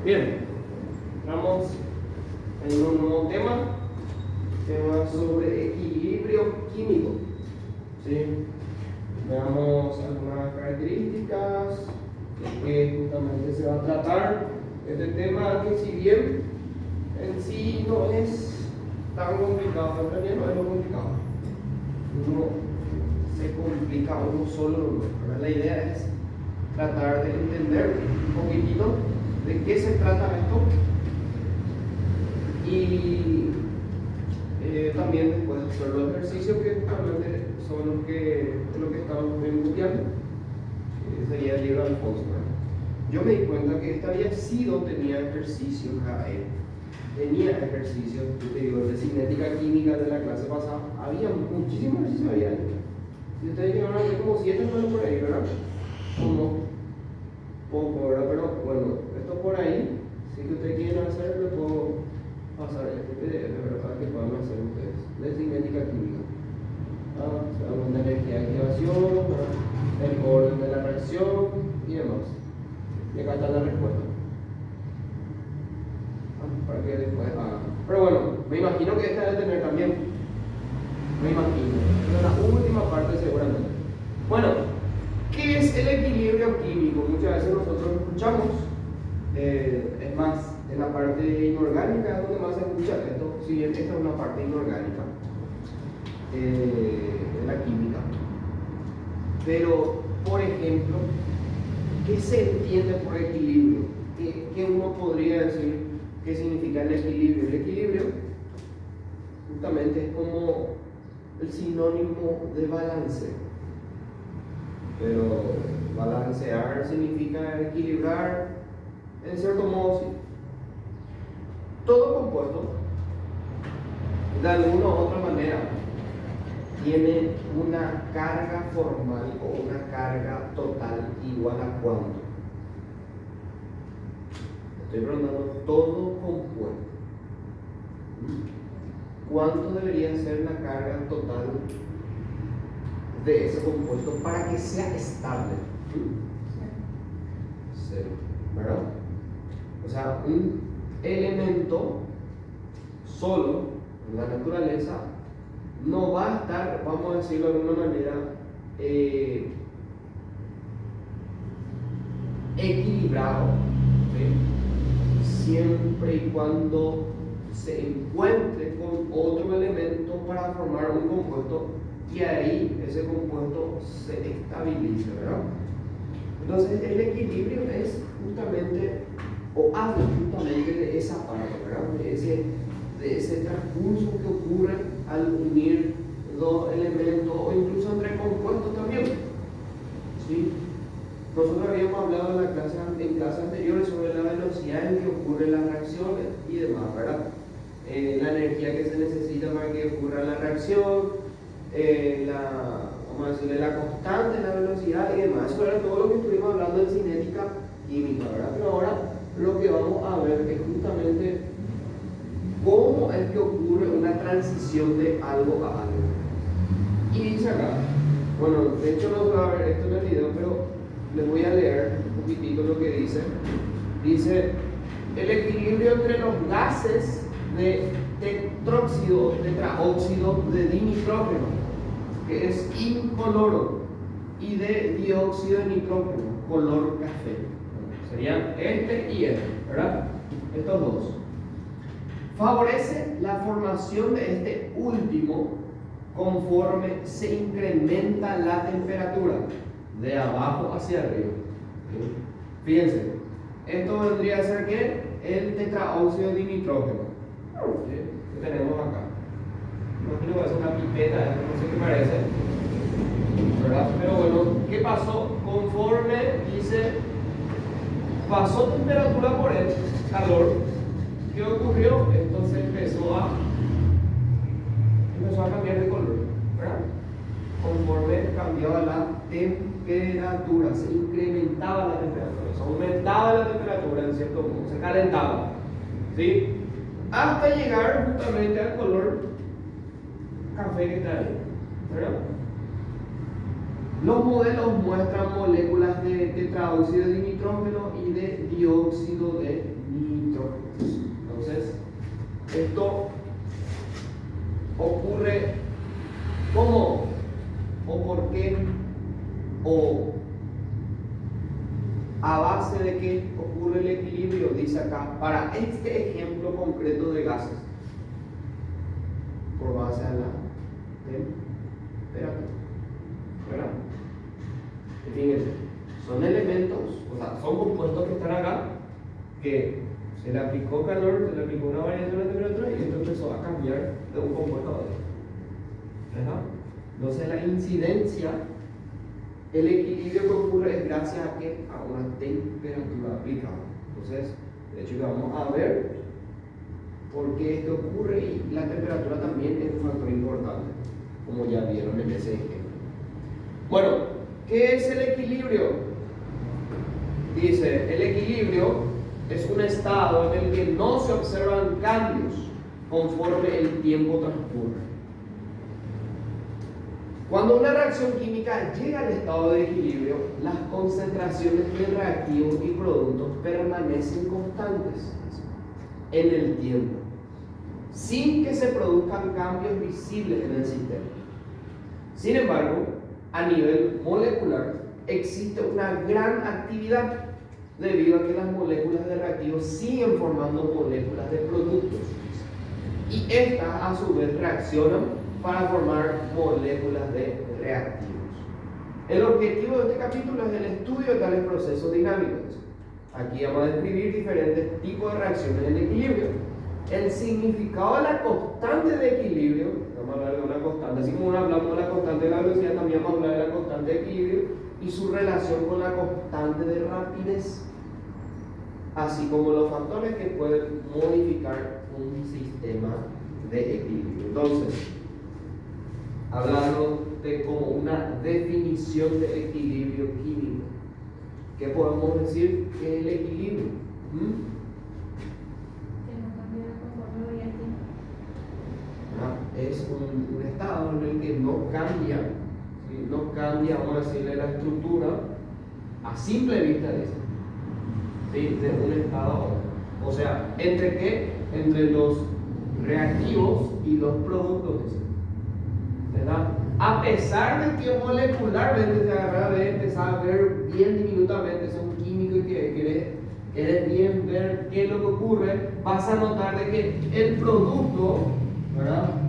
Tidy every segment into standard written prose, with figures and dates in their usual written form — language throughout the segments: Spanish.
Bien, vamos en un nuevo tema sobre equilibrio químico. ¿Sí? Veamos algunas características que justamente se va a tratar. Este tema que si bien en sí no es tan complicado, en realidad no es muy complicado. Uno se complica uno solo, ¿verdad? La idea es tratar de entender un poquitito de qué se trata esto y también después hacer los ejercicios que justamente son los que estamos estudiando. Sería el libro de Alfonso, ¿verdad? Yo me di cuenta que esta había sido, tenía ejercicios, tenía ejercicios, yo te digo, de cinética química de la clase pasada, había muchísimos ejercicios, había. Y ustedes llegaron a hacer como 7 manos por ahí, ¿verdad? Como poco, ¿verdad? Pero bueno, esto por ahí, si ustedes quieren hacer, les puedo pasar este PDF, ¿verdad? Para que puedan hacer ustedes, de cinética química. Hablamos de energía de activación, ¿verdad? El orden de la reacción y demás. Y acá está la respuesta. Para que después hagan. Pero bueno, me imagino que esta debe tener también. Me imagino. Esta es la última parte seguramente. Bueno, ¿qué es el equilibrio químico? Muchas veces nosotros escuchamos, es más, en la parte inorgánica es donde más se escucha esto, si bien esta es una parte inorgánica de la química. Pero, por ejemplo, ¿qué se entiende por equilibrio? ¿Qué uno podría decir qué significa el equilibrio? El equilibrio justamente es como el sinónimo de balance. Pero balancear significa equilibrar, en cierto modo sí. Todo compuesto, de alguna u otra manera, tiene una carga formal o una carga total igual a cuánto. Estoy preguntando todo compuesto. ¿Cuánto debería ser la carga total de ese compuesto para que sea estable? Cero, ¿verdad? O sea, un elemento solo en la naturaleza no va a estar, vamos a decirlo de alguna manera, equilibrado, ¿sí? Siempre y cuando se encuentre con otro elemento para formar un compuesto y ahí ese compuesto se estabilice, ¿verdad? Entonces el equilibrio es justamente, o habla justamente de esa parte, ¿verdad? De ese transcurso que ocurre al unir dos elementos o incluso entre compuestos también, ¿sí? Nosotros habíamos hablado en clases anteriores sobre la velocidad en que ocurren las reacciones y demás, ¿verdad? La energía que se necesita para que ocurra la reacción, vamos a decirle, la constante, la velocidad y demás. Eso era todo lo que estuvimos hablando en cinética química, ¿verdad? Pero ahora lo que vamos a ver es justamente cómo es que ocurre una transición de algo a algo. Y dice acá, bueno, de hecho no se va a ver esto en el video, pero les voy a leer un poquitito lo que dice. Dice, el equilibrio entre los gases de tetraóxido de dinitrógeno, que es incoloro, y de dióxido de nitrógeno, color café. Serían este y este, ¿verdad? Estos dos. Favorece la formación de este último conforme se incrementa la temperatura de abajo hacia arriba. ¿Sí? Fíjense, esto vendría a ser ¿qué? El tetraóxido de nitrógeno. ¿Sí? ¿Qué tenemos acá? Imagino que es una pipeta, no sé qué parece, ¿verdad? Pero bueno, ¿qué pasó? Conforme dice, pasó temperatura por él, calor, ¿qué ocurrió? Entonces empezó a cambiar de color, ¿verdad? Conforme cambiaba la temperatura, se incrementaba la temperatura, se aumentaba la temperatura en cierto modo, se calentaba, ¿sí? Hasta llegar justamente al color café que está ahí, ¿verdad? Los modelos muestran moléculas de tetraóxido de nitrógeno y de dióxido de compuestos. Entonces, esto ocurre ¿cómo? ¿O por qué? ¿O a base de qué ocurre el equilibrio? Dice acá, para este ejemplo concreto de gases, por base a la temperatura, ¿verdad? Fíjense, son elementos, o sea, son compuestos que están acá, que se le aplicó calor, se le aplicó una variación de temperatura y esto empezó a cambiar de un compuesto a otro, ¿verdad? Entonces la incidencia, el equilibrio que ocurre es gracias a ¿qué? A una temperatura aplicada. Entonces, de hecho, vamos a ver por qué esto ocurre, y la temperatura también es un factor importante, como ya vieron en ese ejemplo. Bueno, ¿qué es el equilibrio? Dice, el equilibrio es un estado en el que no se observan cambios conforme el tiempo transcurre. Cuando una reacción química llega al estado de equilibrio, las concentraciones de reactivos y productos permanecen constantes en el tiempo, sin que se produzcan cambios visibles en el sistema. Sin embargo, a nivel molecular existe una gran actividad debido a que las moléculas de reactivos siguen formando moléculas de productos, y estas a su vez reaccionan para formar moléculas de reactivos. El objetivo de este capítulo es el estudio de tales procesos dinámicos. Aquí vamos a describir diferentes tipos de reacciones en equilibrio. El significado de la constante de equilibrio, vamos a hablar de una constante, así como hablamos de la constante de la velocidad, también vamos a hablar de la constante de equilibrio y su relación con la constante de rapidez, así como los factores que pueden modificar un sistema de equilibrio. Entonces, hablando de como una definición de equilibrio químico, ¿qué podemos decir que es el equilibrio? Es un estado en el que no cambia, ¿sí? No cambia, vamos a decirle, la estructura a simple vista de eso, ¿sí? De un estado a otro. O sea, ¿entre qué? Entre los reactivos y los productos, ¿verdad? A pesar de que molecularmente se empezar a ver bien diminutamente, son químicos y que querés bien ver qué es lo que ocurre, vas a notar de que el producto, ¿verdad?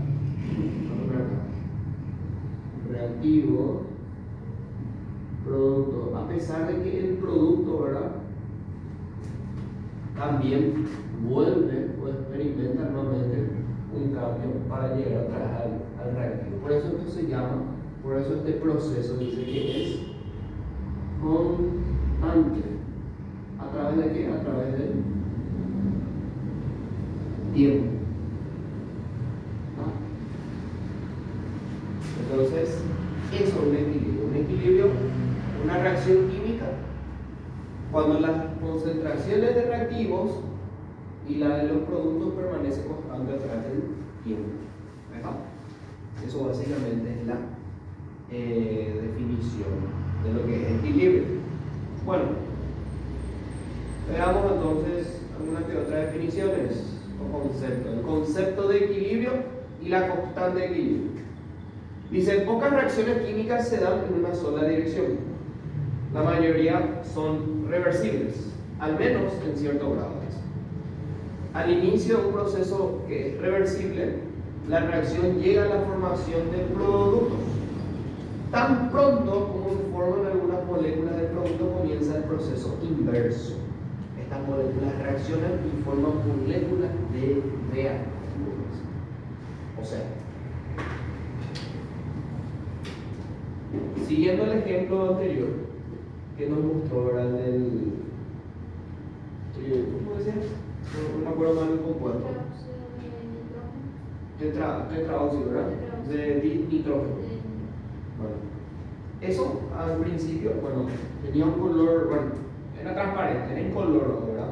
Reactivo, producto, a pesar de que el producto, ¿verdad? También vuelve o experimenta nuevamente un cambio para llegar otra vez al reactivo. Por eso esto se llama, por eso este proceso dice que es constante. ¿A través de qué? A través del tiempo. Entonces, eso es un equilibrio. Un equilibrio, una reacción química, cuando las concentraciones de reactivos y la de los productos permanecen constantes a través del tiempo, ¿verdad? Eso básicamente es la definición de lo que es equilibrio. Bueno, veamos entonces algunas que otras definiciones o conceptos. El concepto de equilibrio y la constante de equilibrio. Dice, pocas reacciones químicas se dan en una sola dirección. La mayoría son reversibles, al menos en cierto grado. Al inicio de un proceso que es reversible, la reacción llega a la formación de productos. Tan pronto como se forman algunas moléculas del producto, comienza el proceso inverso. Estas moléculas reaccionan y forman moléculas de reactivos. O sea, siguiendo el ejemplo anterior que nos mostró, ¿verdad? ¿Cómo decía? No me acuerdo mal el compuesto. Tetraóxido, ¿verdad? De nitrógeno. Bueno, eso al principio, bueno, tenía un color, bueno, era transparente, era incoloro, ¿verdad?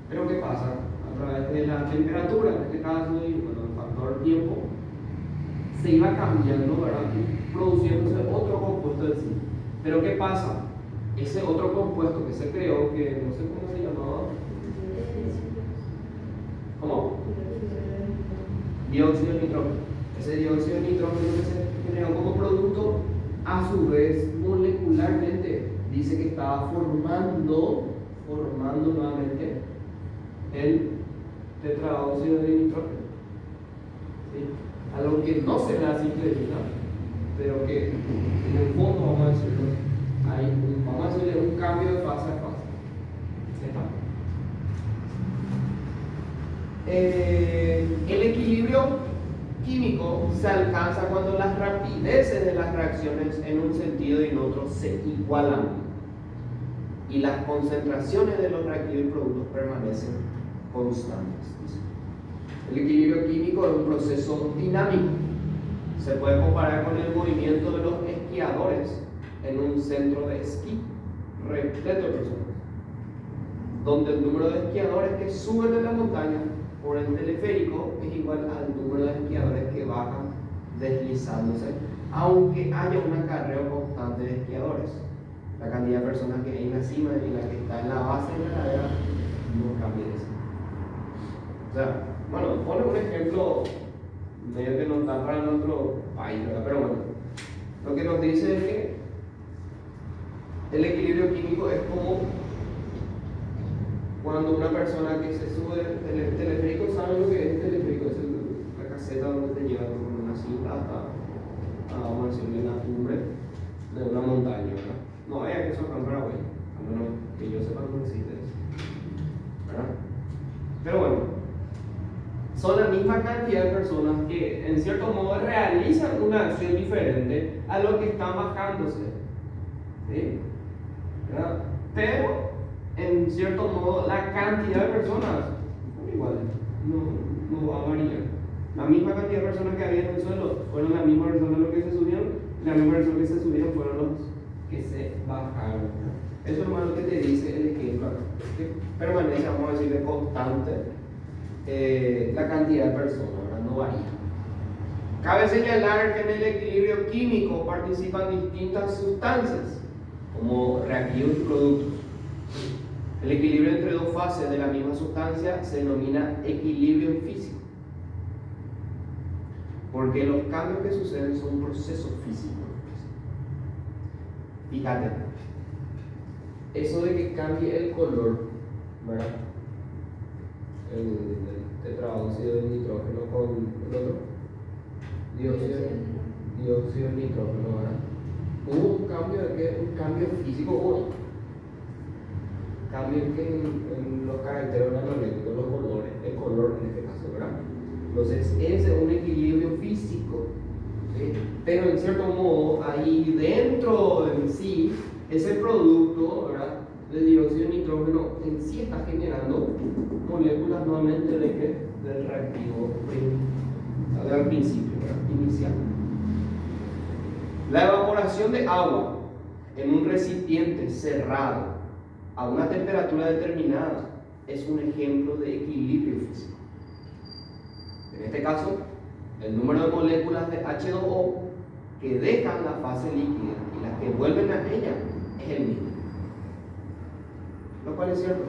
Pero ¿qué pasa? A través de la temperatura, en este caso, y bueno, el factor tiempo, se iba cambiando, ¿verdad? Y produciéndose otro compuesto en sí. Pero ¿qué pasa? Ese otro compuesto que se creó, que no sé cómo se llamaba, dióxido de nitrógeno. Ese dióxido de nitrógeno que se generó como producto, a su vez, molecularmente, dice que estaba formando nuevamente el tetraóxido de nitrógeno. ¿Sí? Algo que no se ve a simple vista, pero que en el fondo, vamos a decirlo, vamos a hacerle un cambio de fase a fase. El equilibrio químico se alcanza cuando las rapideces de las reacciones en un sentido y en otro se igualan y las concentraciones de los reactivos y productos permanecen constantes. El equilibrio químico es un proceso dinámico. Se puede comparar con el movimiento de los esquiadores en un centro de esquí repleto de personas, donde el número de esquiadores que suben de la montaña por el teleférico es igual al número de esquiadores que bajan deslizándose, aunque haya un acarreo constante de esquiadores. La cantidad de personas que hay en la cima y la que está en la base de la ladera no cambia eso. O sea, bueno, pone un ejemplo medio que no está para nuestro país, ¿verdad? Pero bueno, lo que nos dice es que el equilibrio químico es como cuando una persona que se sube el teleférico, ¿sabe lo que es el teleférico? Es la caseta donde te lleva con una cinta hasta, vamos a decirle, la cumbre de una montaña, ¿verdad? No vaya que eso acá en Paraguay, al menos que yo sepa no existe eso, ¿verdad? Pero bueno, son la misma cantidad de personas que en cierto modo realizan una acción diferente a lo que están bajándose, ¿sí? ¿Verdad? Pero en cierto modo la cantidad de personas son iguales, no va a variar. La misma cantidad de personas que había en el suelo fueron las mismas personas los que se subieron, y las mismas personas que se subieron fueron los que se bajaron. Eso es más lo que te dice el ejemplo acá, que permanece, vamos a decirle, constante la cantidad de personas, ¿verdad? No varía. Cabe señalar que en el equilibrio químico participan distintas sustancias como reactivos y productos. El equilibrio entre dos fases de la misma sustancia se denomina equilibrio físico, porque los cambios que suceden son procesos físicos. Fíjate, eso de que cambie el color, ¿verdad? El tetraóxido de nitrógeno con el otro dióxido de nitrógeno, ¿verdad? Hubo un cambio de qué, un cambio físico, cambio en los caracteres nanoeléctricos, los colores, el color en este caso, ¿verdad? Entonces, ese es un equilibrio físico, ¿sí? Pero en cierto modo, ahí dentro en sí, ese producto, ¿verdad?, de dióxido de nitrógeno en sí está generando moléculas nuevamente de ¿qué? Del reactivo al principio, ¿verdad?, inicial. La evaporación de agua en un recipiente cerrado a una temperatura determinada es un ejemplo de equilibrio físico. En este caso, el número de moléculas de H2O que dejan la fase líquida y las que vuelven a ella es el mismo. Lo cual es cierto.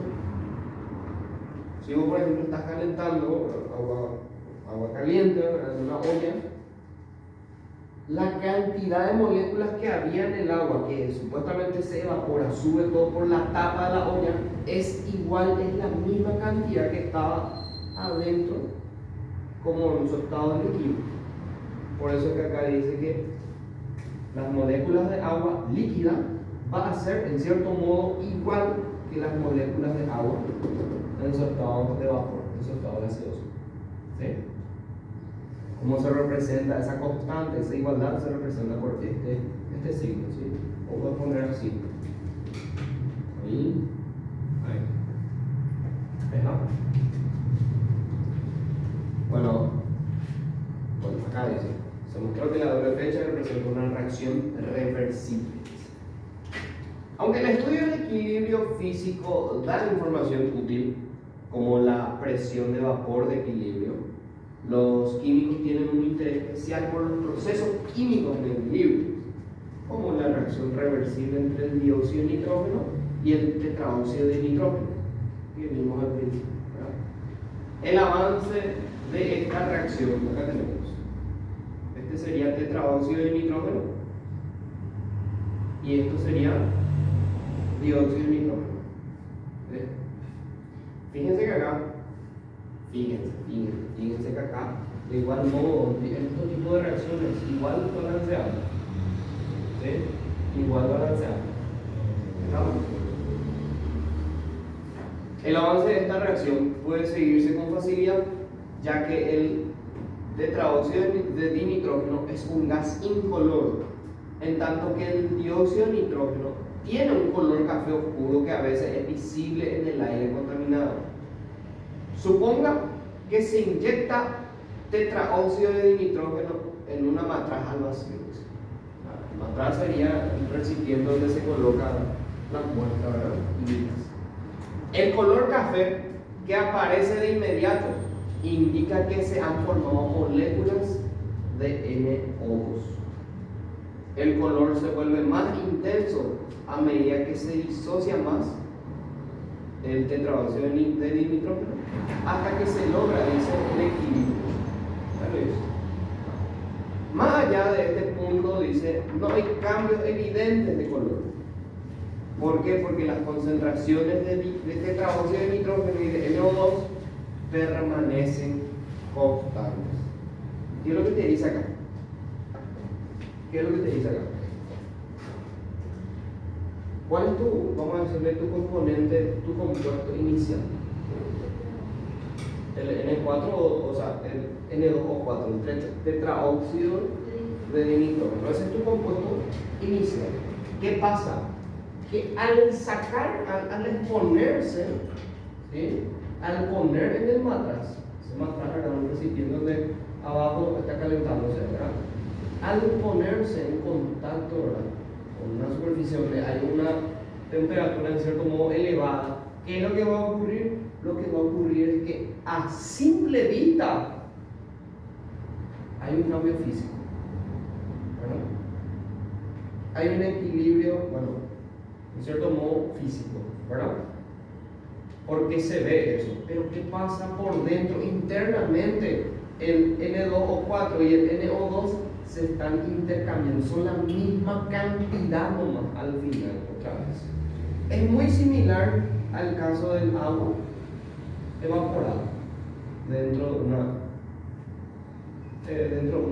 Si vos, por ejemplo, estás calentando agua caliente en una olla, la cantidad de moléculas que había en el agua, que supuestamente se evapora, sube todo por la tapa de la olla, es igual, es la misma cantidad que estaba adentro como en su estado líquido. Por eso es que acá dice que las moléculas de agua líquida van a ser en cierto modo igual que las moléculas de agua en su estado de vapor, en su estado gaseoso. ¿Sí? ¿Cómo se representa esa constante, esa igualdad? Se representa por este signo, ¿sí? O puedo poner así. Ahí. ¿Verdad? Bueno, acá dice, se mostró que la doble flecha representa una reacción reversible. Aunque el estudio del equilibrio físico da información útil, como la presión de vapor de equilibrio, los químicos tienen un interés especial por los procesos químicos de equilibrio, como la reacción reversible entre el dióxido de nitrógeno y el tetraóxido de nitrógeno, que vimos al principio, ¿verdad? El avance de esta reacción, acá tenemos, este sería tetraóxido de nitrógeno y esto sería dióxido de nitrógeno. ¿Ves? Fíjense que acá, fíjense que acá, de igual modo, en estos tipos de reacciones, igual balanceado, ¿sí? Igual balanceado. El avance de esta reacción puede seguirse con facilidad, ya que el tetraóxido de dinitrógeno es un gas incoloro, en tanto que el dióxido de nitrógeno tiene un color café oscuro que a veces es visible en el aire contaminado. Suponga que se inyecta tetraóxido de dinitrógeno en una matraz al vacío. La matraz sería el recipiente donde se coloca la muestra, ¿verdad? El color café que aparece de inmediato indica que se han formado moléculas de NO2. El color se vuelve más intenso a medida que se disocia más el tetraóxido de dinitrógeno hasta que se logra, dice, el equilibrio. Más allá de este punto, dice, no hay cambios evidentes de color. ¿Por qué? Porque las concentraciones de tetraóxido de nitrógeno y de NO2 permanecen constantes. ¿Qué es lo que te dice acá? ¿Qué es lo que te dice acá? ¿Cuál es tu, vamos a decirle, tu componente, tu compuesto inicial? El N4, o sea, el N2O4, el tetraóxido de dinitrógeno. Ese es tu compuesto inicial. ¿Qué pasa? Que al sacar, al exponerse, ¿sí? Al poner en el matraz, ese matraz era un recipiente donde abajo está calentándose, ¿verdad? Al ponerse en contacto, ¿verdad?, con una superficie donde hay una temperatura en cierto modo elevada, ¿qué es lo que va a ocurrir? Lo que va a ocurrir es que a simple vista hay un cambio físico, ¿verdad? Hay un equilibrio, bueno, en cierto modo físico, ¿verdad? Porque se ve eso. Pero ¿qué pasa por dentro? Internamente el N2O4 y el NO2 se están intercambiando, son la misma cantidad nomás al final, otra vez. Es muy similar al caso del agua evaporada dentro de una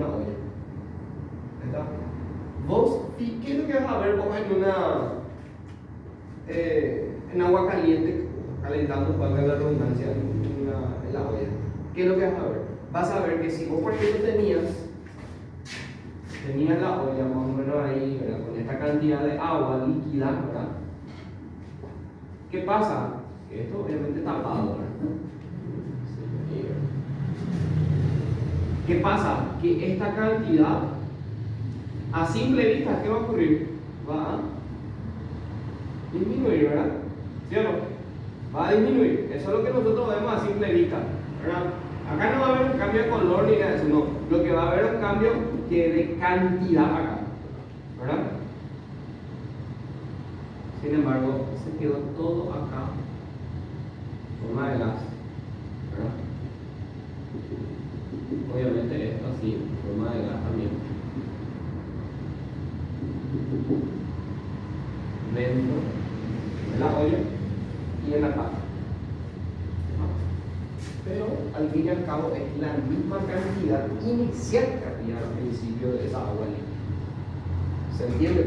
olla. ¿Está? Vos, ¿qué es lo que vas a ver vos en agua caliente, calentando, valga la redundancia, en la olla? ¿Qué es lo que vas a ver? Vas a ver que si vos, por ejemplo, tenías la olla más o menos ahí, ¿verdad?, con esta cantidad de agua líquida, ¿verdad? ¿Qué pasa? Que esto obviamente está tapado, ¿verdad? ¿Qué pasa? Que esta cantidad, a simple vista, ¿qué va a ocurrir? Va a disminuir, ¿verdad? ¿Sí o no? Va a disminuir. Eso es lo que nosotros vemos a simple vista, ¿verdad? Acá no va a haber un cambio de color ni nada de eso, no. Lo que va a haber es un cambio de cantidad acá, ¿verdad? Sin embargo, se quedó todo acá, forma de gas, ¿verdad? Obviamente esto así, forma de gas también. Dentro de la olla y en la tapa. Pero al fin y al cabo es la misma cantidad inicial que había al principio de esa agua líquida. ¿Se entiende?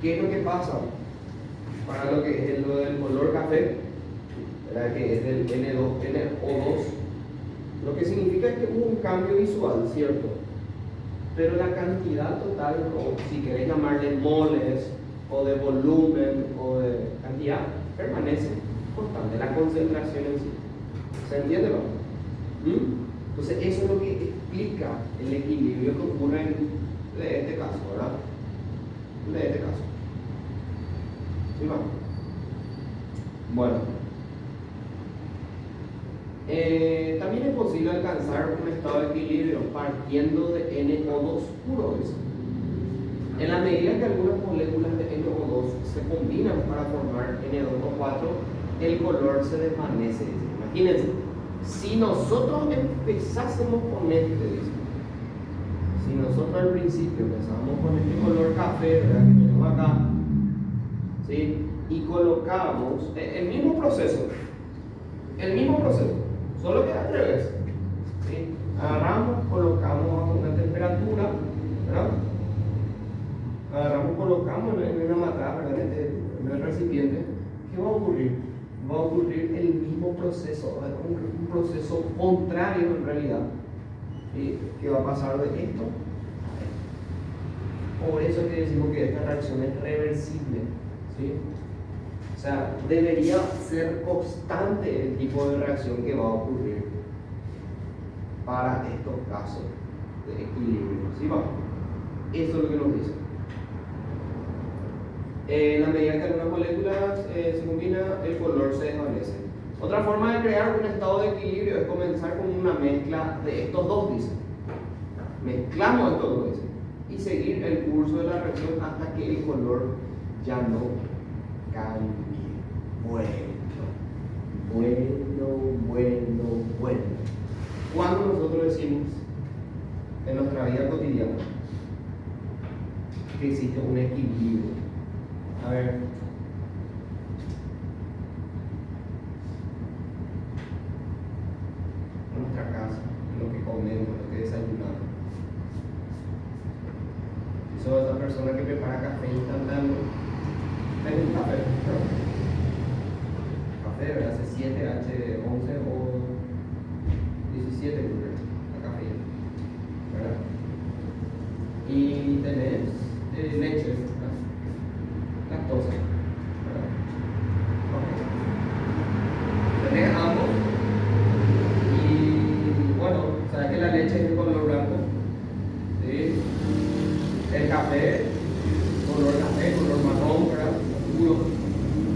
¿Qué es lo que pasa para lo que es lo del color café? ¿Verdad? Que es del NO2. Lo que significa es que hubo un cambio visual, ¿cierto? Pero la cantidad total, o si queréis llamarle moles, o de volumen, o de cantidad, permanece constante, la concentración en sí. ¿Se entiende, no? Entonces eso es lo que explica el equilibrio que ocurre de este caso, ¿verdad? De este caso. ¿Sí, va? Bueno. También es posible alcanzar un estado de equilibrio partiendo de NO2 puro. En la medida que algunas moléculas de NO2 se combinan para formar N2O4, el color se desvanece. Imagínense, Si nosotros empezásemos con si nosotros al principio empezamos con este color café, ¿verdad? Que tenemos acá, ¿sí? Y colocamos el mismo proceso, solo que al revés, ¿sí? Agarramos, colocamos a una temperatura, ¿verdad? Agarramos, colocamos en una matraca, ¿verdad? En el recipiente. ¿Qué va a ocurrir? Va a ocurrir el mismo proceso, un proceso contrario en realidad, ¿sí? Que va a pasar de esto a esto. Por eso es que decimos que esta reacción es reversible, ¿sí? O sea, debería ser constante el tipo de reacción que va a ocurrir para estos casos de equilibrio, ¿sí? Vamos. Eso es lo que nos dice. En la medida que algunas moléculas se combinan, el color se desvanece. Otra forma de crear un estado de equilibrio es comenzar con una mezcla de estos dos, dice. Mezclamos estos dos, dice, y seguir el curso de la reacción hasta que el color ya no cambie. Bueno. Cuando nosotros decimos en nuestra vida cotidiana que existe un equilibrio, a ver, en nuestra casa, en lo que comemos, en lo que desayunamos, soy esa persona que prepara café instantáneo. Tengo un café, ¿verdad? C7H11 o 17, la cafeína, ¿verdad? Y tenés leche, ¿verdad? Lactosa, ¿verdad? Okay. Tenés ambos y bueno, sabes que la leche es de color blanco, ¿sí? El café, color marrón, ¿verdad? Oscuro.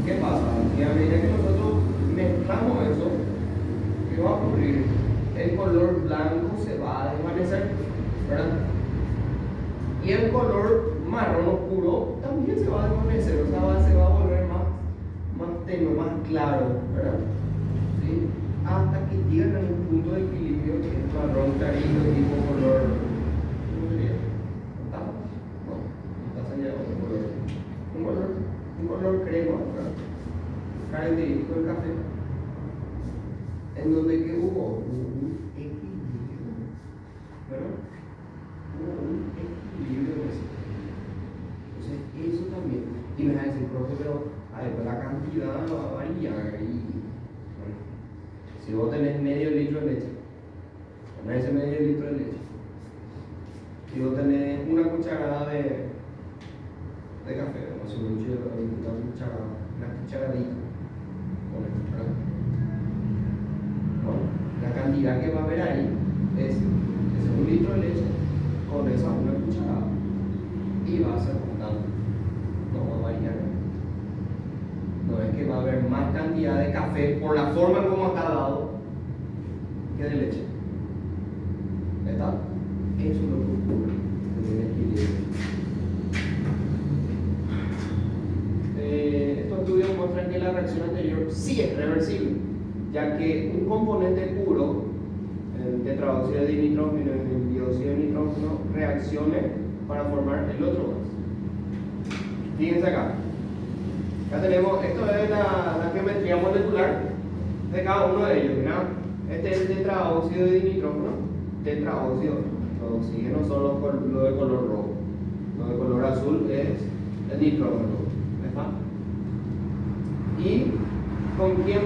¿Qué pasa? Que a medida que nosotros mezclamos eso, ¿qué va a ocurrir? El color blanco se va a desvanecer, ¿verdad? Y el color marrón oscuro también se va a desvanecer, o sea, se va a volver más tenue, más claro, ¿verdad? ¿Sí? Hasta que lleguen a un punto de equilibrio que es marrón clarito, tipo color, ¿cómo sería? No, está señalado otro color. Un color crema, ¿verdad? Característico del café, en donde que hubo un equilibrio, ¿verdad? Hubo un equilibrio de eso. Entonces, eso también. Y me vas a decir, profe, pero la cantidad va a variar. Y bueno, si vos tenés medio litro de leche, con ese medio litro de leche, si vos tenés una cucharada de café, o sea, una cucharadita, bueno, la cantidad que va a haber ahí es un litro de leche con esa una cucharada y va a ser constante, no va a variar. No es que va a haber más cantidad de café por la forma como está dado que de leche. ¿Está? Eso es lo que ocurre en el equilibrio. Estos estudios muestran que la reacción anterior sí es reversible, ya que un componente puro, el tetraóxido de nitrógeno y el dióxido de nitrógeno, reaccione para formar el otro gas. Fíjense acá. Acá tenemos, esto es la geometría molecular de cada uno de ellos, ¿verdad? Este es el tetraóxido de nitrógeno, tetraóxido. Los oxígenos son los de color rojo, los de color azul es el nitrógeno, ¿verdad? ¿Y con quién?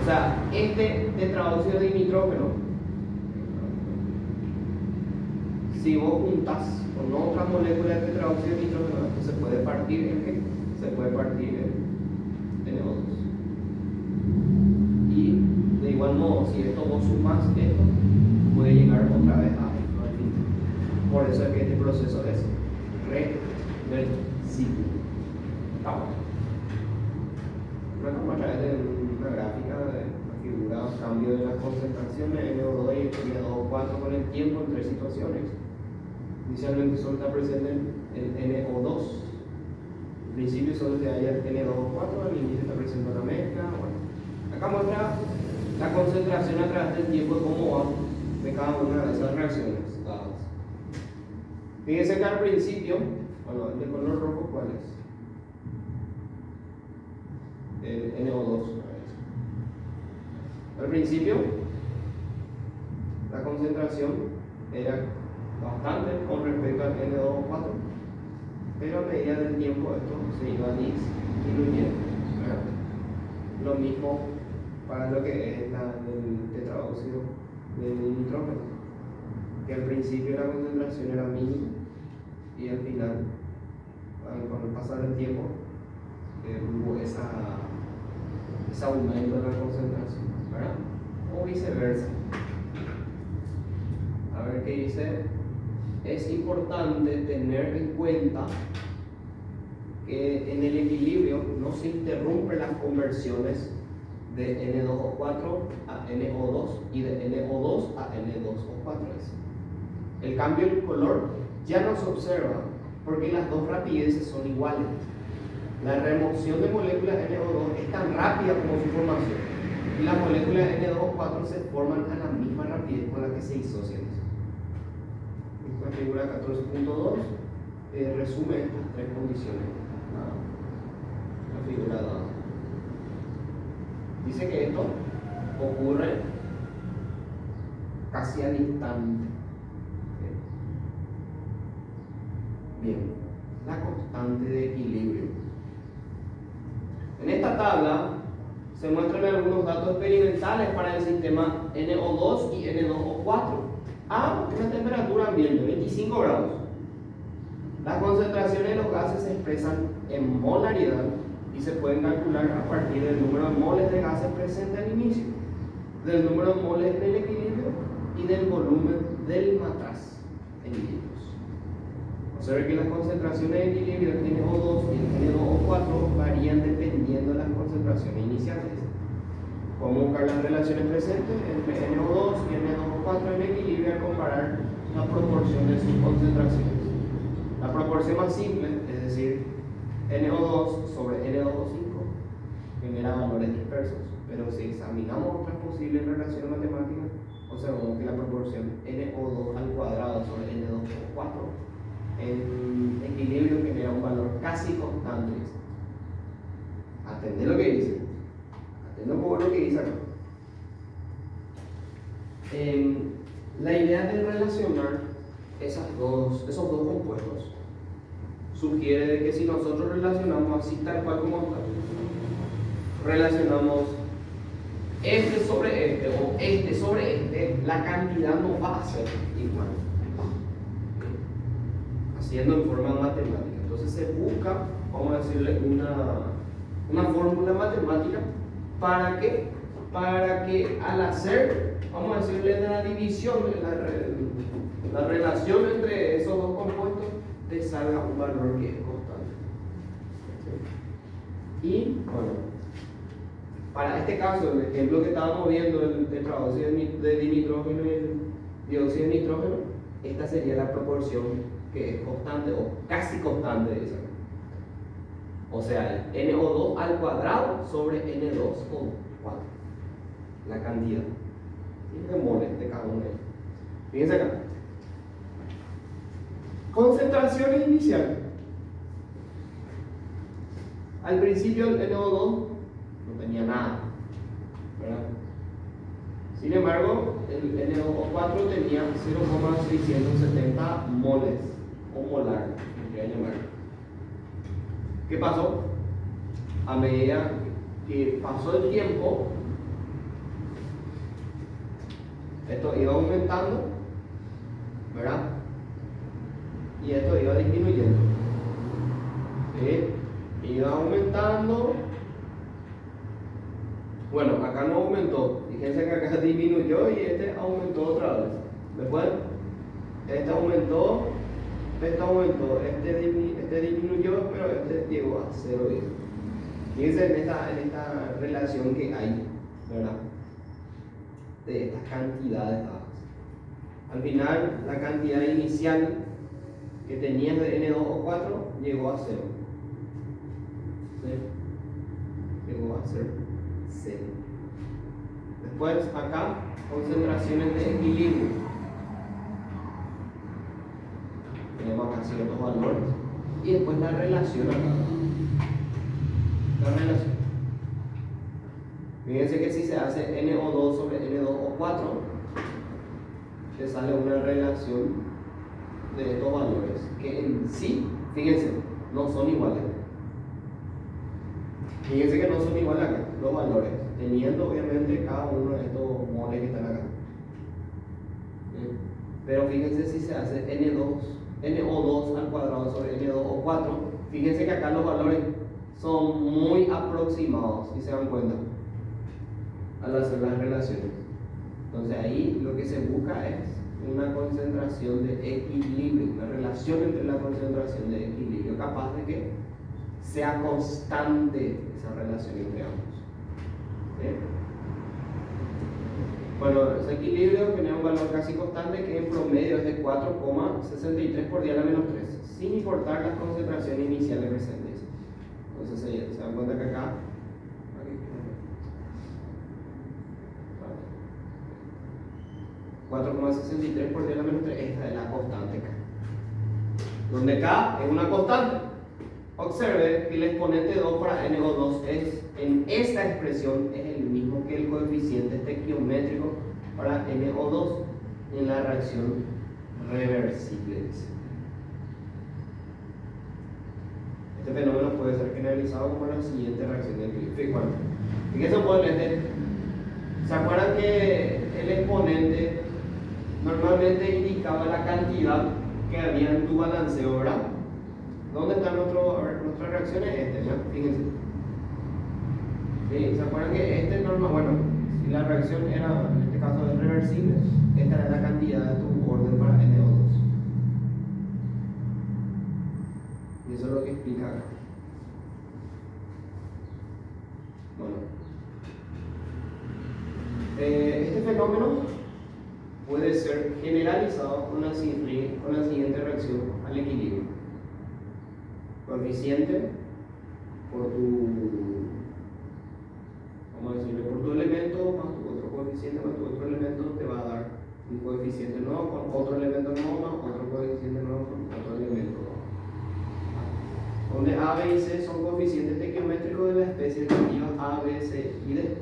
O sea, este tetraóxido de nitrógeno, si vos juntás con otras moléculas de tetraóxido de nitrógeno, se puede partir en qué? Se puede partir en NO2. Y de igual modo, si esto vos sumás esto, puede llegar otra vez a esto al fin. Por eso es que este proceso es reversible. Bueno, a través de una gráfica, de una figura, cambio de las concentraciones de NO2 y NO4 con el tiempo en tres situaciones. Inicialmente solo está presente el NO2. Al principio solo se halla el NO4, al inicio está presente una mezcla. Bueno, acá muestra la concentración a través del tiempo, cómo va de cada una de esas reacciones dadas. Fíjense que al principio, bueno, el de color rojo, ¿cuál es? El NO2. Al principio, la concentración era bastante con respecto al N2O4, pero a medida del tiempo esto se iba disminuyendo, ¿verdad? Lo mismo para lo que es el tetraóxido de nitrógeno, que al principio la concentración era mínima y al final, con el pasar del tiempo, hubo ese aumento de la concentración, ¿verdad? O viceversa. A ver qué dice. Es importante tener en cuenta que en el equilibrio no se interrumpen las conversiones de N2O4 a NO2 y de NO2 a N2O4. El cambio en color ya no se observa porque las dos rapideces son iguales. La remoción de moléculas NO2 es tan rápida como su formación y las moléculas N2O4 se forman a la misma rapidez con la que se disocian. La figura 14.2 resume estas tres condiciones. La figura dada. Dice que esto ocurre casi al instante. Bien, la constante de equilibrio. En esta tabla se muestran algunos datos experimentales para el sistema NO2 y N2O4 a una temperatura ambiente, 25 grados. Las concentraciones de los gases se expresan en molaridad y se pueden calcular a partir del número de moles de gases presente al inicio, del número de moles del equilibrio y del volumen del matraz en litros. Observe que las concentraciones de equilibrio del NO2 y el NO4 varían dependiendo de las concentraciones iniciales. Podemos buscar las relaciones presentes entre NO2 y NO4 en equilibrio al comparar la proporción de sus concentraciones. La proporción más simple, es decir, NO2 sobre NO5, genera valores dispersos, pero si examinamos otras posibles relaciones matemáticas, observamos que la proporción NO2 al cuadrado sobre N2O4 en equilibrio genera un valor casi constante. Atendé lo que dice. Atendé un poco lo que dice acá. La idea de relacionar esos dos compuestos sugiere de que si nosotros relacionamos así tal cual como está, relacionamos este sobre este o este sobre este, la cantidad no va a ser igual, haciendo en forma matemática. Entonces se busca, vamos a decirle, una fórmula matemática para que al hacer, vamos a decirle, la división, la relación entre esos dos compuestos, te salga un valor que es constante. Y bueno, para este caso, el ejemplo que estábamos viendo, el tetraóxido de dinitrógeno y el dióxido de nitrógeno, esta sería la proporción que es constante o casi constante de esa. O sea, el NO2 al cuadrado sobre N2O4, la cantidad de moles de cada uno de ellos. Fíjense acá. Concentraciones iniciales. Al principio el NO2 no tenía nada, ¿verdad? Sin embargo, el NO4 tenía 0,670 moles o molar, voy a llamar. ¿Qué pasó? A medida que pasó el tiempo, esto iba aumentando, ¿verdad? Y esto iba disminuyendo. ¿Sí? Iba aumentando. Bueno, acá no aumentó. Fíjense que acá disminuyó y este aumentó otra vez. Después, este aumentó, este disminuyó, pero este llegó a 0. Fíjense en esta relación que hay, ¿verdad? De estas cantidades dadas. Al final, la cantidad inicial que tenías de N2O4 llegó a 0. ¿Sí? Llegó a ser 0. Después acá, concentraciones de equilibrio. Tenemos acá ciertos valores. Y después la relación acá. La relación. Fíjense que si se hace NO2 sobre N2O4, te sale una relación de estos valores que en sí, fíjense, no son iguales. Fíjense que no son iguales acá, los valores, teniendo obviamente cada uno de estos moles que están acá. Pero fíjense si se hace NO2 al cuadrado sobre N2O4, fíjense que acá los valores son muy aproximados, si se dan cuenta, al hacer las relaciones. Entonces ahí lo que se busca es una concentración de equilibrio, una relación entre la concentración de equilibrio capaz de que sea constante esa relación entre ambos. ¿Bien? Bueno, ese equilibrio tiene un valor casi constante que en promedio es de 4,63 por 10 a la menos 3, sin importar las concentraciones iniciales presentes. Entonces se dan cuenta que acá 4,63 por 10 a la menos 3, esta es la constante K. Donde K es una constante. Observe que el exponente 2 para NO2 en esta expresión es el mismo que el coeficiente estequiométrico para NO2 en la reacción reversible. Este fenómeno puede ser generalizado como la siguiente reacción de equilibrio. Fíjense un poco en este. ¿Se acuerdan que el exponente normalmente indicaba la cantidad que había en tu balanceo, verdad? ¿Dónde están nuestras reacciones? Fíjense. ¿Sí? ¿Se acuerdan que este normal? Bueno, si la reacción era, en este caso, es reversible, esta era la cantidad de tu orden para NO2. Y eso es lo que explica acá. Bueno. Este fenómeno puede ser generalizado con la siguiente reacción al equilibrio. Coeficiente por tu elemento más tu otro coeficiente más tu otro elemento te va a dar un coeficiente nuevo con otro elemento nuevo más otro coeficiente nuevo con otro elemento nuevo. Donde A, B y C son coeficientes estequiométricos de la especie reactiva A, B, C y D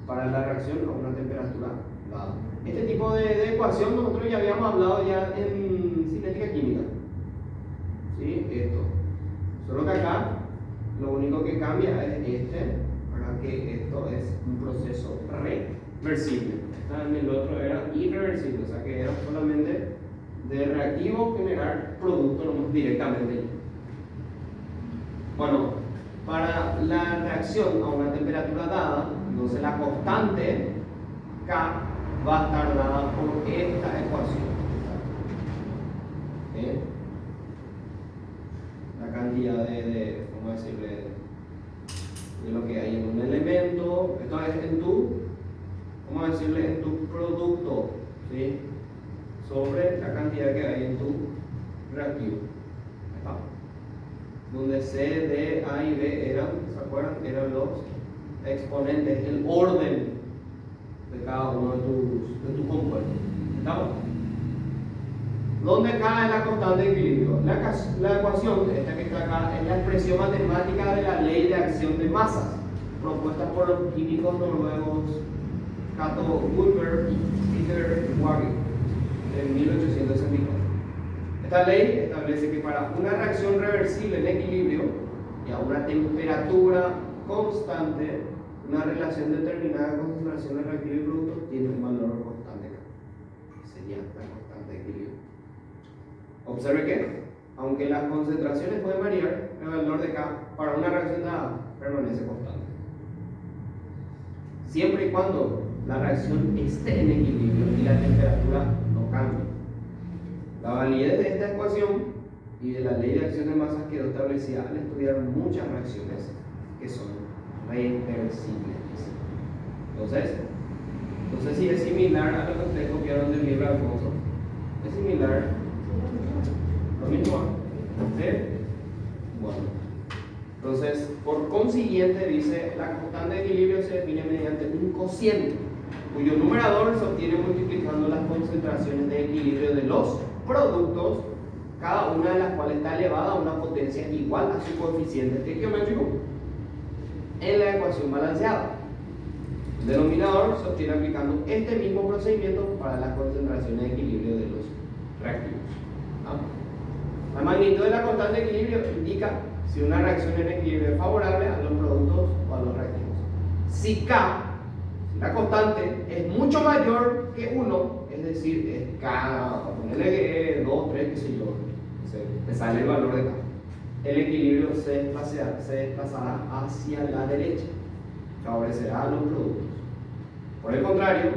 para la reacción a una temperatura dada. Este tipo de ecuación nosotros ya habíamos hablado ya en cinética química. ¿Sí? Esto. Solo que acá lo único que cambia es para que esto es un proceso reversible. En el otro era irreversible, o sea que era solamente de reactivo generar producto directamente. Bueno, para la reacción a una temperatura dada, entonces la constante K va a estar dada por esta ecuación. ¿Bien? La cantidad vamos a decirle, de lo que hay en un elemento, esto es en tu, vamos a decirle, en tu producto, ¿sí? Sobre la cantidad que hay en tu reactivo. Donde C, D, A y B eran, ¿se acuerdan? Eran los exponentes, el orden de cada uno de tus compuestos. ¿Estamos? ¿Dónde cae la constante de equilibrio? La ecuación, esta que está acá, es la expresión matemática de la ley de acción de masas, propuesta por los químicos noruegos Cato Woodberg y Peter Wagner en 1864. Esta ley establece que para una reacción reversible en equilibrio y a una temperatura constante, una relación determinada de concentración de reactivo y producto tiene un valor constante, que sería la constante de equilibrio. Observe que, aunque las concentraciones pueden variar, el valor de K para una reacción dada permanece constante. Siempre y cuando la reacción esté en equilibrio y la temperatura no cambie. La validez de esta ecuación y de la ley de acción de masas quedó establecida al estudiar muchas reacciones que son reversibles. Entonces, no sé si es similar a lo que ustedes copiaron del libro de Alfonso. Es similar. Lo mismo. ¿Sí? Bueno. Entonces, por consiguiente, dice, la constante de equilibrio se define mediante un cociente. cuyo numerador se obtiene multiplicando las concentraciones de equilibrio de los productos, cada una de las cuales está elevada a una potencia igual a su coeficiente estequiométrico en la ecuación balanceada. El denominador se obtiene aplicando este mismo procedimiento para las concentraciones de equilibrio de los reactivos. La magnitud de la constante de equilibrio indica si una reacción en equilibrio es favorable a los productos o a los reactivos. Si K, si la constante es mucho mayor que 1, es decir, es K, ponele que 2, 3, qué sé yo, te sale el valor de K, el equilibrio se desplazará hacia la derecha, favorecerá a los productos. Por el contrario,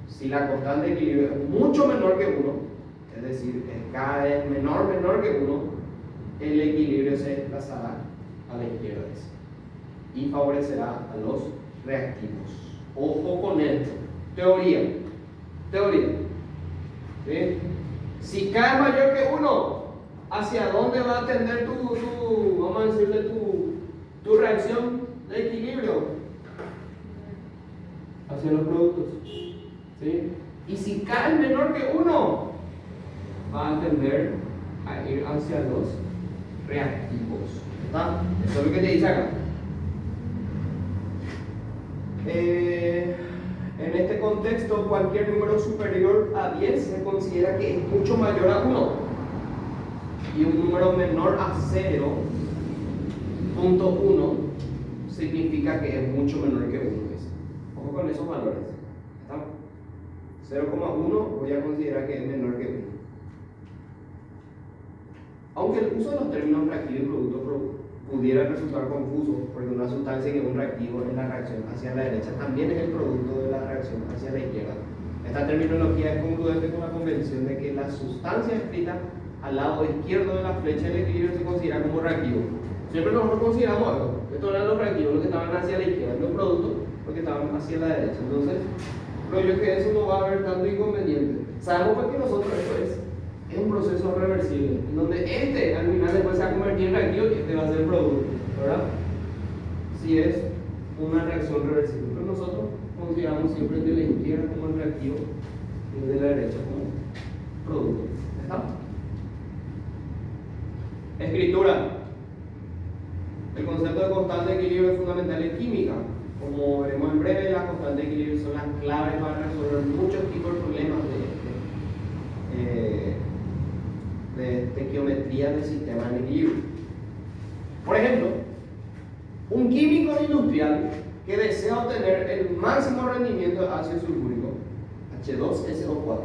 si la constante de equilibrio es mucho menor que 1, es decir, K es menor que 1, el equilibrio se desplazará a la izquierda y favorecerá a los reactivos. Ojo con esto. Teoría. ¿Sí? Si K es mayor que 1, ¿hacia dónde va a tender vamos a decirle, tu reacción de equilibrio? Hacia los productos. ¿Sí? Y si K es menor que 1, va a tender a ir hacia los reactivos. ¿Está? Eso es lo que te dice acá. En este contexto, cualquier número superior a 10 se considera que es mucho mayor a 1. Y un número menor a 0.1 significa que es mucho menor que 1. Ojo con esos valores. ¿Está? 0,1 voy a considerar que es menor que 1. Aunque el uso de los términos reactivo y producto pudiera resultar confuso, porque una sustancia que es un reactivo en la reacción hacia la derecha también es el producto de la reacción hacia la izquierda. Esta terminología es congruente con la convención de que la sustancia escrita al lado izquierdo de la flecha del equilibrio se considera como reactivo. Siempre nosotros consideramos algo. Estos eran los reactivos, los que estaban hacia la izquierda, los productos, los que estaban hacia la derecha. Entonces, creo yo que eso no va a haber tanto inconveniente. Sabemos pues que nosotros esto es un proceso reversible, en donde al final después se va a convertir en reactivo y este va a ser el producto, ¿verdad? Si es una reacción reversible. Pero nosotros consideramos siempre el de la izquierda como el reactivo y el de la derecha como producto. ¿Está? Escritura. El concepto de constante de equilibrio es fundamental en química. Como veremos en breve, las constantes de equilibrio son las claves para resolver muchos tipos de problemas de estequiometría del sistema en equilibrio. Por ejemplo, un químico industrial que desea obtener el máximo rendimiento de ácido sulfúrico, H2SO4,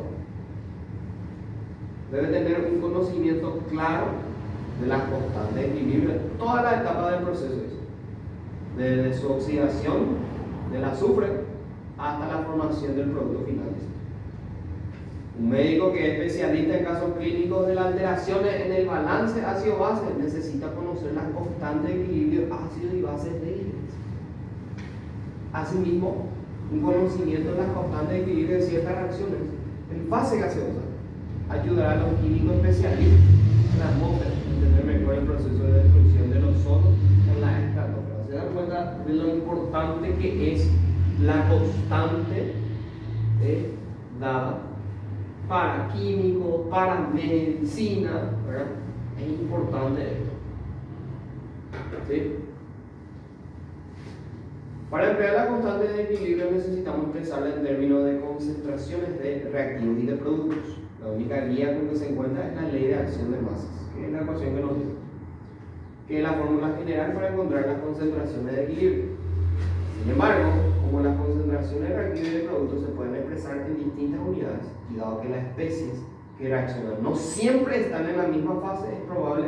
debe tener un conocimiento claro de las constantes de equilibrio en todas las etapas del proceso, desde su oxidación del azufre hasta la formación del producto final. Un médico que es especialista en casos clínicos de las alteraciones en el balance ácido-base necesita conocer las constantes de equilibrio ácidos y bases débiles. Asimismo, un conocimiento de las constantes de equilibrio de ciertas reacciones en fase gaseosa ayudará a los químicos especialistas en la atmósfera a entender mejor el proceso de destrucción del ozono en la estratosfera. Se dan cuenta de lo importante que es la constante dada para químicos, para medicina, ¿verdad? Es importante esto. ¿Sí? Para emplear la constante de equilibrio necesitamos expresarla en términos de concentraciones de reactivos y de productos. La única guía con que se encuentra es la ley de acción de masas, que es la ecuación que nos dio, que es la fórmula general para encontrar las concentraciones de equilibrio. Sin embargo, como las concentraciones de reactivos y de productos se pueden expresar en distintas unidades, y dado que las especies que reaccionan no siempre están en la misma fase, es probable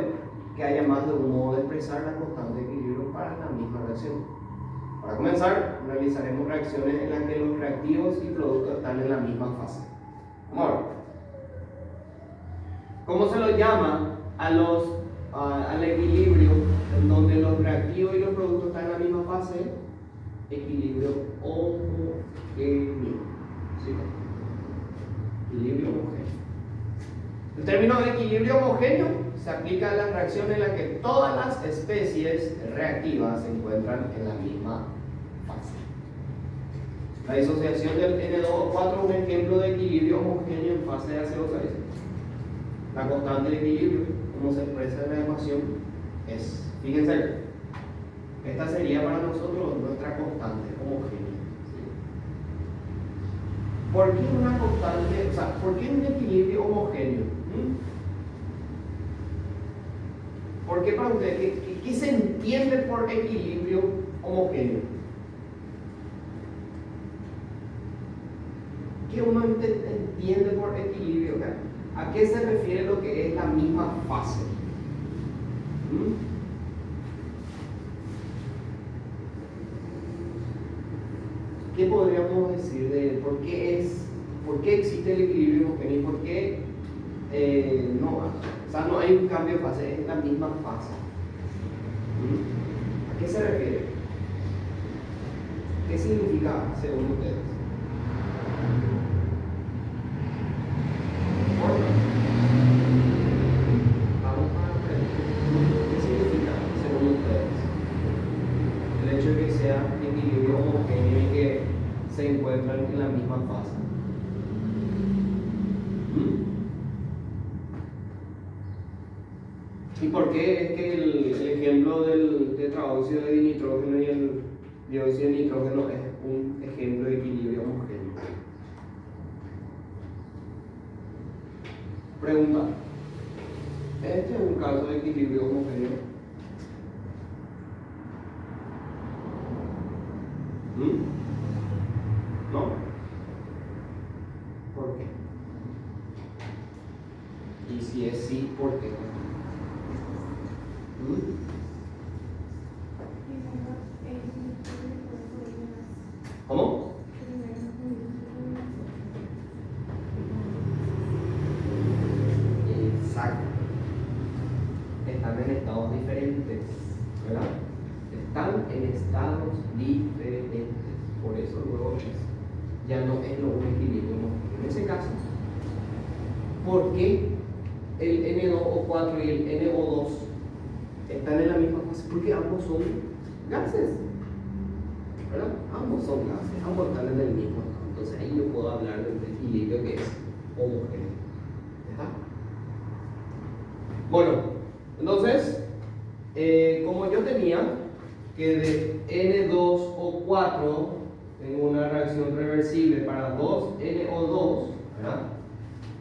que haya más de un modo de expresar la constante de equilibrio para la misma reacción. Para comenzar, realizaremos reacciones en las que los reactivos y productos están en la misma fase. Vamos a ver. ¿Cómo se lo llama al equilibrio en donde los reactivos y los productos están en la misma fase? Equilibrio homogéneo. ¿Sí? Equilibrio homogéneo. El término de equilibrio homogéneo se aplica a las reacciones en las que todas las especies reactivas se encuentran en la misma fase. La disociación del N2O4 es un ejemplo de equilibrio homogéneo en fase de gaseosa. La constante de equilibrio, como se expresa en la ecuación, es, fíjense, esta sería para nosotros nuestra constante homogénea. ¿Sí? ¿Por qué una constante, o sea, por qué un equilibrio homogéneo? ¿Por qué para ustedes? ¿Qué se entiende por equilibrio homogéneo? ¿Qué uno entiende por equilibrio? ¿A qué se refiere lo que es la misma fase? ¿Qué podríamos decir de por qué existe el equilibrio homogéneo y por qué no? O sea, no hay un cambio de fase, es la misma fase. ¿A qué se refiere? ¿Qué significa según ustedes? Vamos a aprender. ¿Qué significa según ustedes el hecho de que sea equilibrio homogéneo y que se encuentran en la misma fase? ¿Y por qué es que el ejemplo del tetradioxide de nitrógeno y el dióxido de nitrógeno es un ejemplo de equilibrio homogéneo? Pregunta: ¿este es un caso de equilibrio homogéneo? ¿No? ¿Por qué? Y si es sí, ¿por qué? ¿Cómo? Exacto. Están en estados diferentes, ¿verdad? Están en estados diferentes. Por eso luego ya no es lo un equilibrio homogéneo. En ese caso, ¿por qué el N2O4 y el NO2 están en la misma fase? Porque ambos son gases, ¿verdad? Ambos son gases, ambos están en el mismo estado. Entonces ahí yo puedo hablar del equilibrio que es homogéneo. ¿Está? Bueno, entonces, como yo tenía que de N2O4 tengo una reacción reversible para 2NO2, ¿verdad?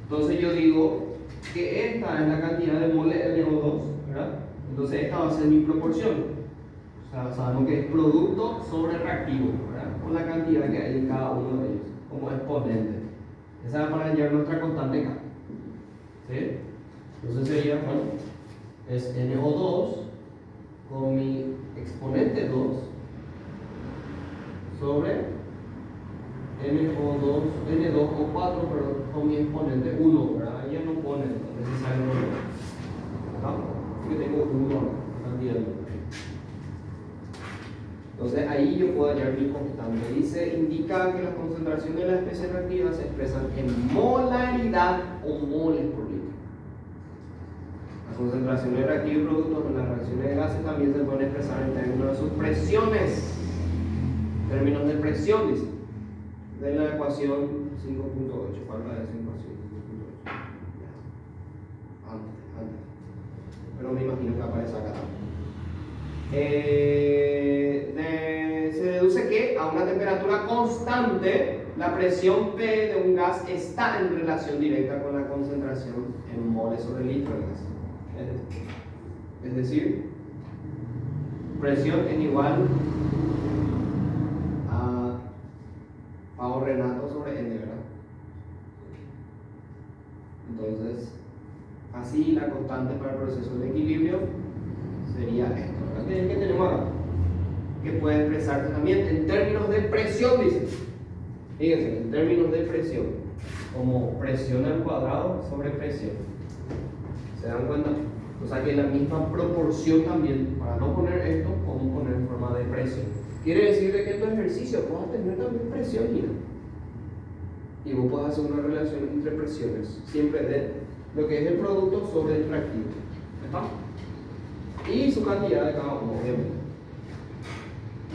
Entonces yo digo que esta es la cantidad de moles de NO2, ¿verdad? Entonces esta va a ser mi proporción. O sea, sabemos que es producto sobre reactivo, ¿verdad? Con la cantidad que hay en cada uno de ellos, como exponente. Esa es para hallar nuestra constante K. ¿Sí? Entonces sería, bueno, es NO2 con mi exponente 2 sobre N2O4, pero con mi exponente 1, ¿verdad? Ella no pone necesariamente 1, ¿verdad? Así que tengo 1 cantidad de números. Entonces ahí yo puedo hallar mi constante. Dice, indica que las concentraciones de las especies reactivas se expresan en molaridad o moles por litro. Las concentraciones de reactivos y productos en las reacciones de gases también se pueden expresar en términos de sus presiones. Términos de presión, dice. De la ecuación 5.8. ¿Cuál va a decir ecuación 5.8? Antes. Pero me imagino que aparece acá también. Se deduce que a una temperatura constante la presión P de un gas está en relación directa con la concentración en moles sobre litro de gas. Es decir, presión en igual a Pavo Renato sobre N, ¿verdad? Entonces, así la constante para el proceso de equilibrio sería esto, ¿verdad? ¿Qué tenemos acá? Que puede expresarse también en términos de presión, dice. Fíjense, en términos de presión, como presión al cuadrado sobre presión. ¿Se dan cuenta? O sea que la misma proporción también, para no poner esto, podemos poner en forma de presión. Quiere decir que en tu ejercicio vas a tener también presión, mira. Y vos podés hacer una relación entre presiones, siempre de lo que es el producto sobre el reactivo. ¿Está? Y su cantidad de cada uno, obviamente.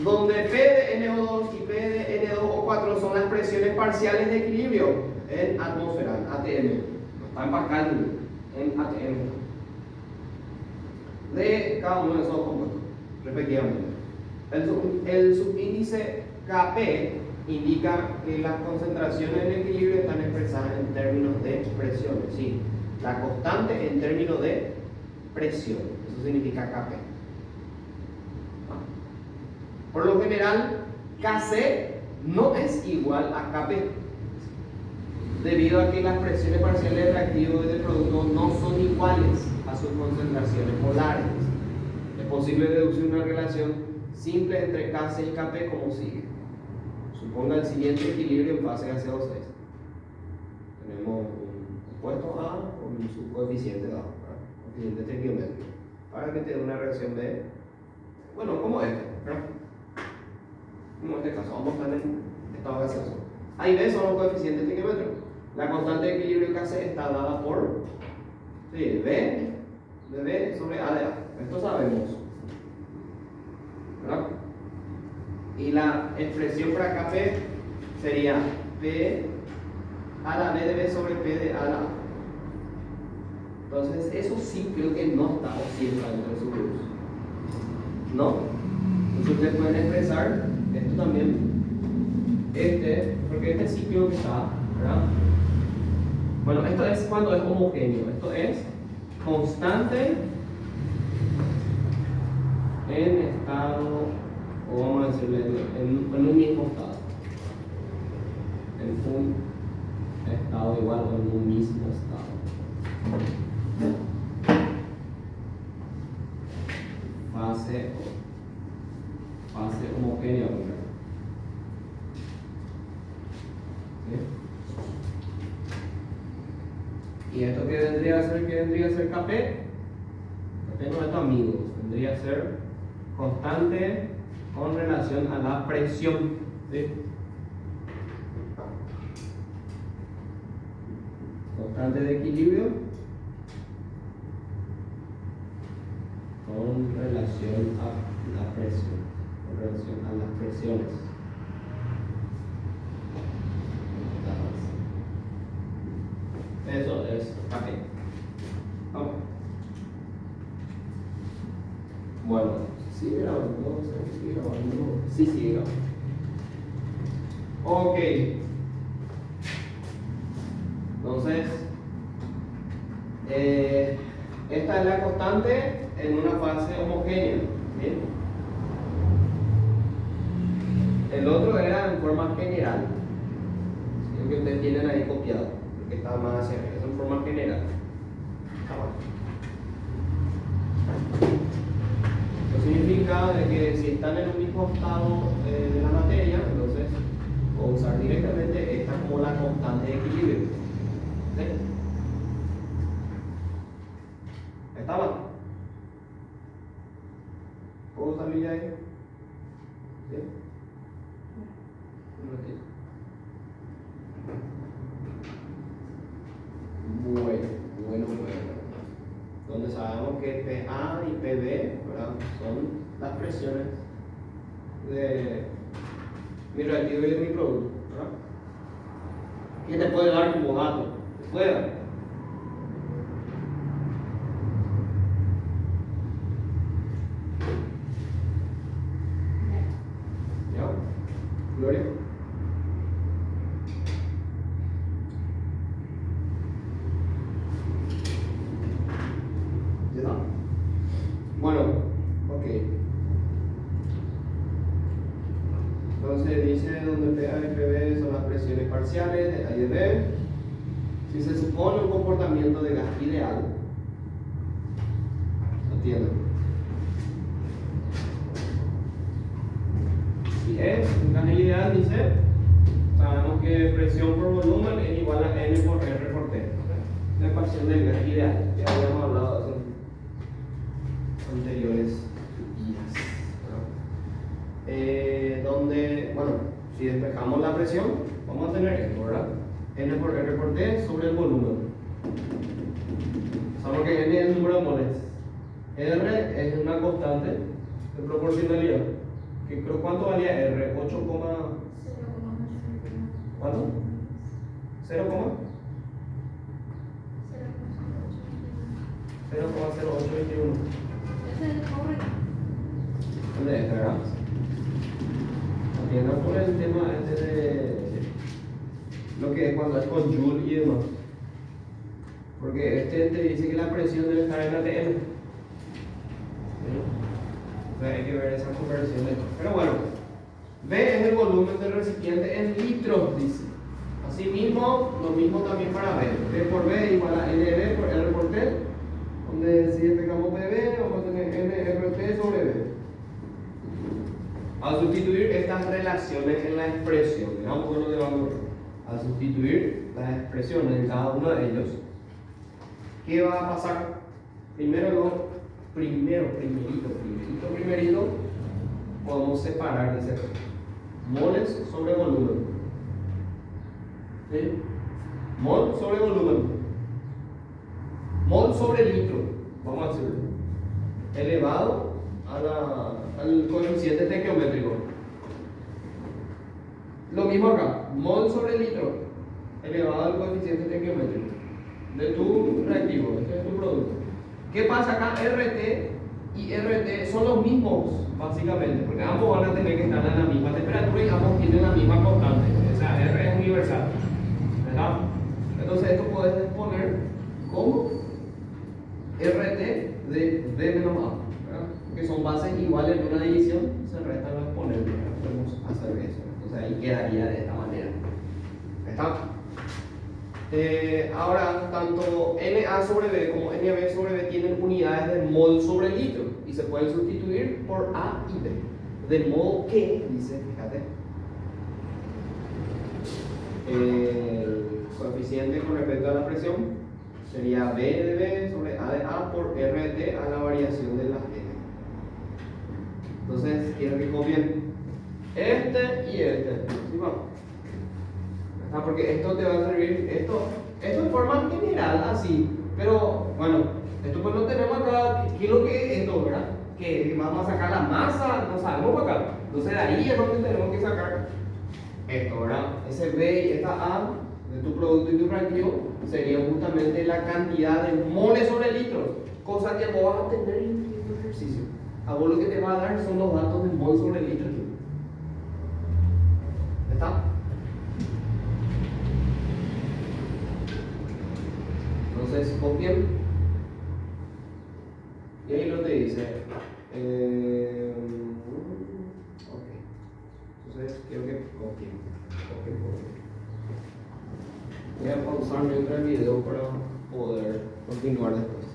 Donde P de NO2 y P de NO4 4 son las presiones parciales de equilibrio en atmósfera, en ATM. No está en Pascal, en ATM. De cada uno de esos compuestos, respectivamente. El subíndice Kp indica que las concentraciones en equilibrio están expresadas en términos de presiones. Sí, la constante en términos de presión. Eso significa Kp. Por lo general, Kc no es igual a Kp, debido a que las presiones parciales de reactivo y de producto no son iguales a sus concentraciones molares. Es posible deducir una relación simple entre Kc y Kp como sigue. Suponga el siguiente equilibrio en fase gaseosa. Tenemos un opuesto A con su coeficiente A, coeficiente estequiométrico, para que te dé una reacción de, bueno, como esta, ¿verdad? Como en este caso, vamos a estar en estado gaseoso. A y B son los coeficientes estequiométricos. La constante de equilibrio Kc está dada por B de B sobre A de A. Esto sabemos, ¿verdad? Y la expresión para Kp sería P a la B de B sobre P de A a la A. Entonces, eso sí creo que no está siempre dentro de su uso. ¿No? Entonces, ustedes pueden expresar esto también, porque este sí creo que está, ¿verdad? Bueno, esto es cuando es homogéneo. Esto es constante en estado, o vamos a decirle en un mismo estado, en un estado igual o en un mismo estado. Fase homogénea. ¿Sí? ¿Y esto qué vendría a ser? ¿Qué vendría a ser Kp? Kp no es tu amigo, vendría a ser constante con relación a la presión. ¿Sí? Constante de equilibrio con relación a la presión, con relación a las presiones. Eso es Kp. Vamos. Bueno, sigue grabando, no sé si sigue grabando. Sí, sigue grabando. Ok. Entonces, esta es la constante en una fase homogénea. ¿Bien? El otro era en forma general. El que ustedes tienen ahí copiado, porque está más hacia arriba, es en forma general. Eso significa de que si están en un mismo estado de la materia, entonces puedo usar directamente esta como la constante de equilibrio. ¿Sí? ¿Estaba? ¿Puedo salir de ahí? ¿Sí? Un ratito. Bueno. Donde sabemos que PA y PB, ¿verdad?, son las presiones de mi reactivo y de mi producto, ¿verdad? ¿Qué te puede dar como dato? ¿Te puede dar? ¿Ya? Gloria. Bueno, ok. Entonces dice donde PA y PB son las presiones parciales de A y de B. Si se supone un comportamiento de gas ideal, atiendan. Si es un gas ideal, dice, sabemos que presión por volumen es igual a N por R por T. La ecuación del gas ideal, ya habíamos hablado de eso anteriores días, ¿no? Donde, bueno, si despejamos la presión, vamos a tener esto, ¿verdad? N por R por T sobre el volumen. Sabemos que N es el número de moles. R es una constante de proporcionalidad. ¿Cuánto valía R? 8,0. ¿Cuánto? 0, 0,0821. Ese es correcto. ¿Dónde es, verdad? Atiendan por el tema este de lo que es cuando es con Joule y demás. Porque este te dice que la presión debe estar en ATM. ¿Sí? O sea, hay que ver esas conversiones. Pero bueno, V es el volumen del recipiente en litros, dice. Asimismo, lo mismo también para V. V por V igual a NV por R por T, donde si despejamos PV, vamos a tener NRT sobre V. Al sustituir estas relaciones en la expresión, veamos por dónde vamos. Al sustituir las expresiones en cada uno de ellos, ¿qué va a pasar? Primerito, podemos separar, dice, moles sobre volumen. ¿Sí? Mol sobre volumen. Mol sobre litro, vamos a decirlo. Elevado al coeficiente estequiométrico. Lo mismo acá, mol sobre litro, elevado al coeficiente estequiométrico de tu reactivo, este es tu producto. ¿Qué pasa acá? RT y RT son los mismos, básicamente, porque ambos van a tener que estar en la misma temperatura y ambos tienen la misma constante. O sea, R es universal, ¿verdad? Entonces, esto puedes exponer como RT de V menos A, ¿verdad? Que son bases iguales en una división, se restan los exponentes. Podemos hacer eso. Entonces, ahí quedaría de esta manera. ¿Está? Ahora, tanto Na sobre B como Nb sobre B tienen unidades de mol sobre litro y se pueden sustituir por A y B. De modo que, dice, fíjate, el coeficiente con respecto a la presión sería B de B sobre A de A por RT a la variación de las N. Entonces, quiero que copien este y este. ¿Sí, vamos? Porque esto te va a servir, esto en forma general, así, pero bueno, esto pues lo tenemos acá. ¿Qué es lo que es esto, verdad? Que vamos a sacar la masa, no sabemos por acá. Entonces de ahí es donde tenemos que sacar esto, ¿verdad? Ese B y esta A de tu producto y tu reactivo sería justamente la cantidad de moles sobre litros, cosa que vos vas a obtener en tu ejercicio. A vos lo que te va a dar son los datos de mol sobre litros. ¿Está? Entonces copien y ahí lo te dice ok, entonces quiero que copien. Voy a pausar mientras el video para poder continuar después.